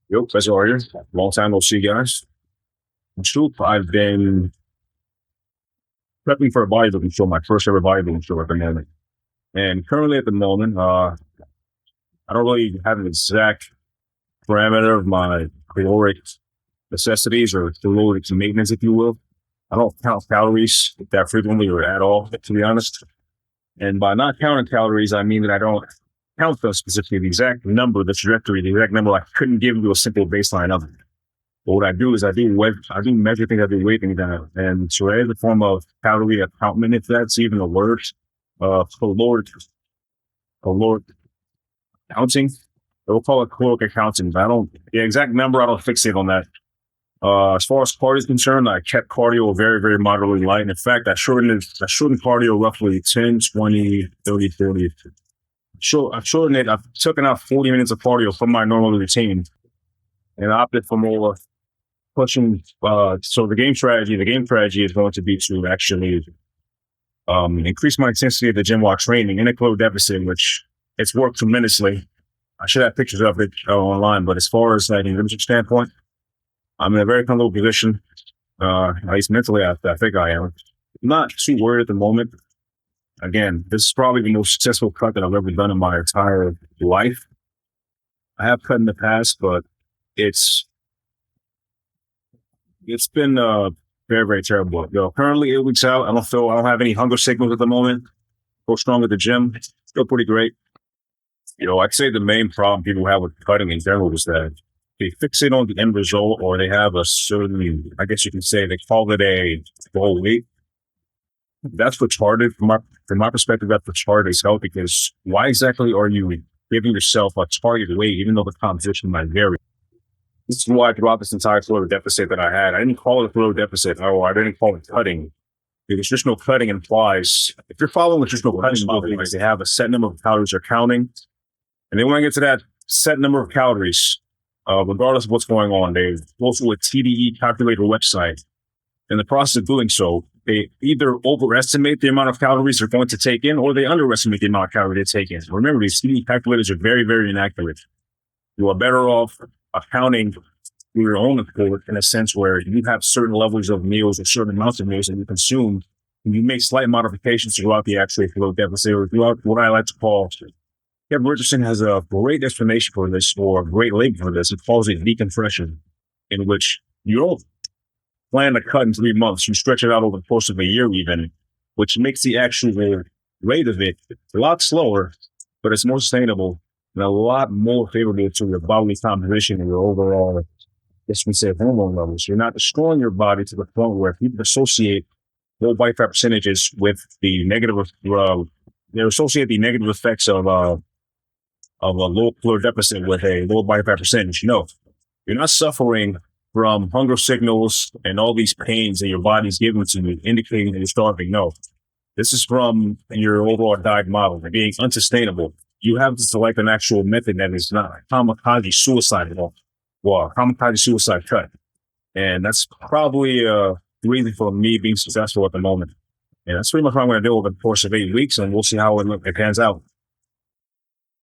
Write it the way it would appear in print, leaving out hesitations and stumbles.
Yo, pleasure are here. Long time no see, guys. In truth, I've been prepping for a bodybuilding show, my first ever bodybuilding show at the moment. And currently at the moment, I don't really have an exact parameter of my caloric necessities or caloric maintenance, if you will. I don't count calories that frequently or at all, to be honest. And by not counting calories, I mean that I don't count them specifically, the exact number, the trajectory, the exact number. I couldn't give you a simple baseline of it. But what I do is I do measure things, I do weight things down. And so it is a form of calorie accountment, if that's even a word, caloric counting. We'll call it caloric accounting, but the exact number, I don't fixate on that. As far as cardio is concerned, I kept cardio very, very moderately light. And in fact, I shortened cardio roughly 10, 20, 30, 40. I've shortened it. I've taken out 40 minutes of cardio from my normal routine and I opted for more pushing. So the game strategy is going to be to actually increase my intensity of the gym while training in a caloric deficit, which it's worked tremendously. I should have pictures of it online, but as far as like an imaging standpoint, I'm in a very comfortable position. At least mentally, I think I am. I'm not too worried at the moment. Again, this is probably the most successful cut that I've ever done in my entire life. I have cut in the past, but it's it's been very, very terrible. Yo, currently 8 weeks out. I don't have any hunger signals at the moment. Go strong at the gym. Still pretty great. I'd say the main problem people have with cutting in general is that they fixate on the end result, or they have a certain, I guess you can say, they call it a goal weight. That's retarded from my perspective. That's retarded as hell, because why exactly are you giving yourself a target weight, even though the composition might vary? This is why throughout this entire caloric deficit that I had, I didn't call it a caloric deficit, or I didn't call it cutting. The nutritional cutting implies, if you're following nutritional cutting models, they have a set number of calories they're counting. And then when I get to that set number of calories, regardless of what's going on, they go through a TDE calculator website. In the process of doing so, they either overestimate the amount of calories they're going to take in, or they underestimate the amount of calories they take in. Remember, these TDE calculators are very, very inaccurate. You are better off accounting through your own accord, in a sense where you have certain levels of meals or certain amounts of meals that you consume, and you make slight modifications throughout the actual caloric deficit, or throughout what I like to call. Kevin Richardson has a great explanation for this, or a great label for this. It calls it decompression, in which you don't plan to cut in 3 months. You stretch it out over the course of a year even, which makes the actual rate of it a lot slower, but it's more sustainable and a lot more favorable to your bodily composition and your overall, we say, hormone levels. You're not destroying your body to the point where people associate low body fat percentages with the negative, they associate the negative effects of a low caloric deficit with a low body fat percentage. No, you're not suffering from hunger signals and all these pains that your body's giving to you, indicating that you're starving. No, this is from your overall diet model being unsustainable. You have to select an actual method that is not kamikaze suicide at all. Well, kamikaze suicide cut. And that's probably the reason for me being successful at the moment. And that's pretty much what I'm going to do over the course of 8 weeks, and we'll see how it pans out.